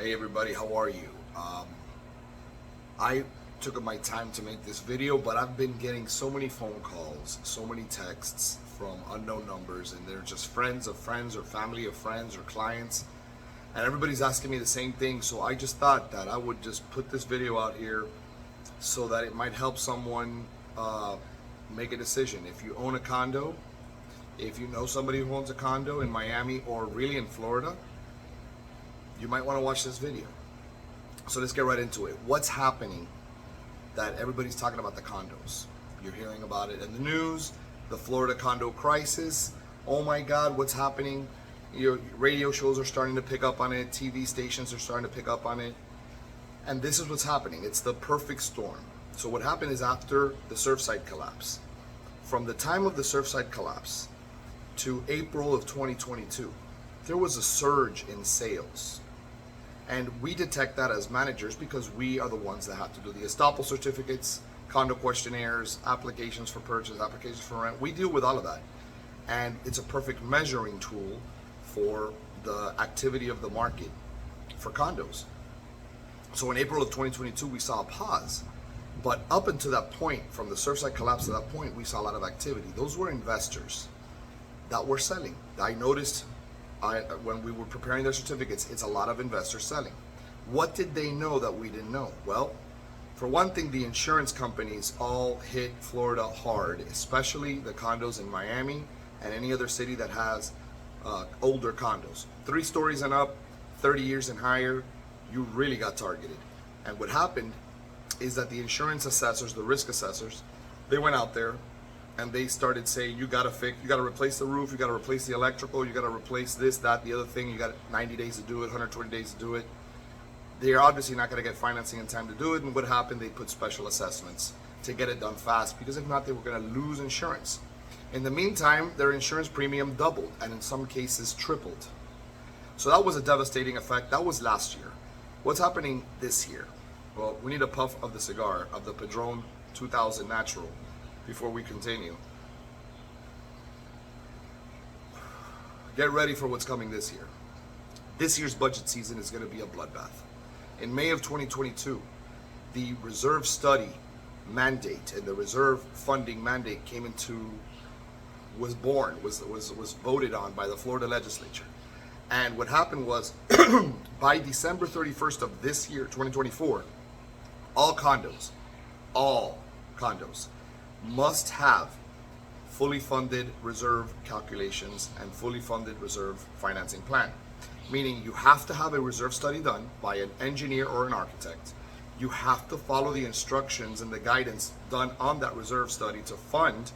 Hey everybody, how are you? I took my time to make this video, but I've been getting so many phone calls, so many texts from unknown numbers, and they're just friends of friends or family of friends or clients, and everybody's asking me the same thing. So I just thought that I would just put this video out here so that it might help someone make a decision. If you own a condo, if you know somebody who owns a condo in Miami or really in Florida, you might want to watch this video. So let's get right into it. What's happening that everybody's talking about the condos? You're hearing about it in the news, the Florida condo crisis. Oh my God, what's happening? Your radio shows are starting to pick up on it. TV stations are starting to pick up on it. And this is what's happening. It's the perfect storm. So what happened is after the Surfside collapse, from the time of the Surfside collapse to April of 2022, there was a surge in sales. And we detect that as managers because we are the ones that have to do the estoppel certificates, condo questionnaires, applications for purchase, applications for rent. We deal with all of that. And it's a perfect measuring tool for the activity of the market for condos. So in April of 2022, we saw a pause. But up until that point, from the Surfside collapse to that point, we saw a lot of activity. Those were investors that were selling. I noticed when we were preparing their certificates, it's a lot of investors selling. What did they know that we didn't know? Well, for one thing, the insurance companies all hit Florida hard, especially the condos in Miami and any other city that has older condos. 3 stories and up, 30 years and higher, you really got targeted. And what happened is that the insurance assessors, the risk assessors, they went out there and they started saying, you gotta replace the roof, you gotta replace the electrical, you gotta replace this, that, the other thing, you got 90 days to do it, 120 days to do it. They're obviously not gonna get financing in time to do it, and what happened, they put special assessments to get it done fast, because if not, they were gonna lose insurance. In the meantime, their insurance premium doubled, and in some cases tripled. So that was a devastating effect. That was last year. What's happening this year? Well, we need a puff of the cigar, of the Padron 2000 Natural, before we continue. Get ready for what's coming this year. This year's budget season is going to be a bloodbath. In May of 2022, the reserve study mandate and the reserve funding mandate was voted on by the Florida legislature. And what happened was, by December 31st of this year, 2024, all condos must have fully funded reserve calculations and fully funded reserve financing plan. Meaning you have to have a reserve study done by an engineer or an architect. You have to follow the instructions and the guidance done on that reserve study to fund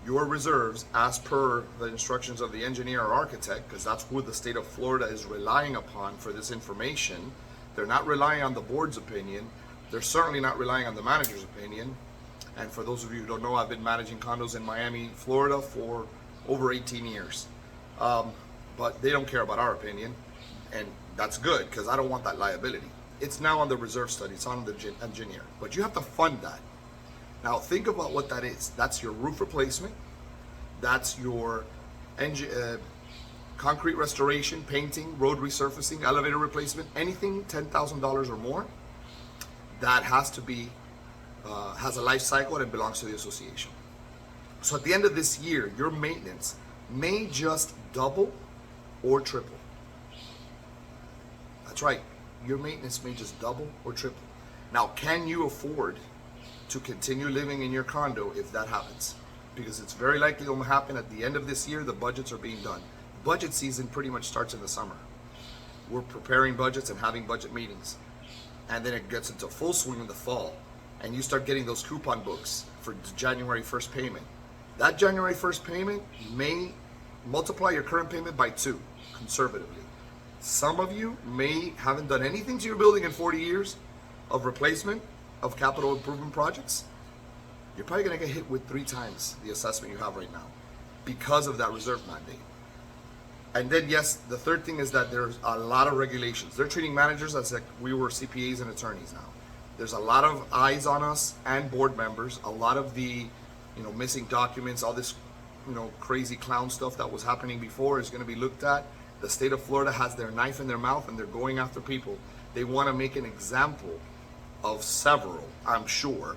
your reserves as per the instructions of the engineer or architect, because that's who the state of Florida is relying upon for this information. They're not relying on the board's opinion. They're certainly not relying on the manager's opinion. And for those of you who don't know, I've been managing condos in Miami, Florida for over 18 years. But they don't care about our opinion, and that's good, because I don't want that liability. It's now on the reserve study, it's on the engineer, but you have to fund that. Now think about what that is. That's your roof replacement, that's your concrete restoration, painting, road resurfacing, elevator replacement, anything $10,000 or more, that has to be has a life cycle and it belongs to the association. So at the end of this year, your maintenance may just double or triple. That's right, your maintenance may just double or triple. Now, can you afford to continue living in your condo if that happens? Because it's very likely it will happen at the end of this year. The budgets are being done. Budget season pretty much starts in the summer. We're preparing budgets and having budget meetings. And then it gets into full swing in the fall. And you start getting those coupon books for January 1st payment. That January 1st payment may multiply your current payment by 2, conservatively. Some of you haven't done anything to your building in 40 years of replacement, of capital improvement projects. You're probably gonna get hit with 3 times the assessment you have right now because of that reserve mandate. And then yes, the third thing is that there's a lot of regulations. They're treating managers as like we were CPAs and attorneys now. There's a lot of eyes on us and board members. A lot of the, missing documents, all this, crazy clown stuff that was happening before is going to be looked at, The state of Florida has their knife in their mouth and they're going after people. They want to make an example of several, I'm sure.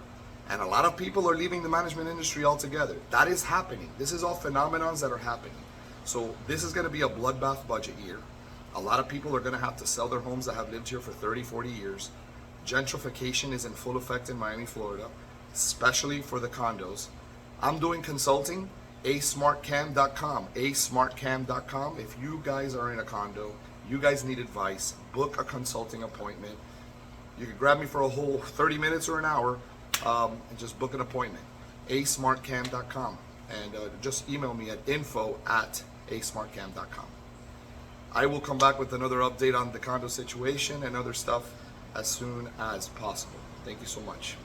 And a lot of people are leaving the management industry altogether. That is happening. This is all phenomenons that are happening. So this is going to be a bloodbath budget year. A lot of people are going to have to sell their homes that have lived here for 30, 40 years. Gentrification is in full effect in Miami, Florida, especially for the condos. I'm doing consulting, asmartcam.com, asmartcam.com. If you guys are in a condo, you guys need advice, book a consulting appointment. You can grab me for a whole 30 minutes or an hour and just book an appointment, asmartcam.com. And just email me at info@asmartcam.com. I will come back with another update on the condo situation and other stuff as soon as possible. Thank you so much.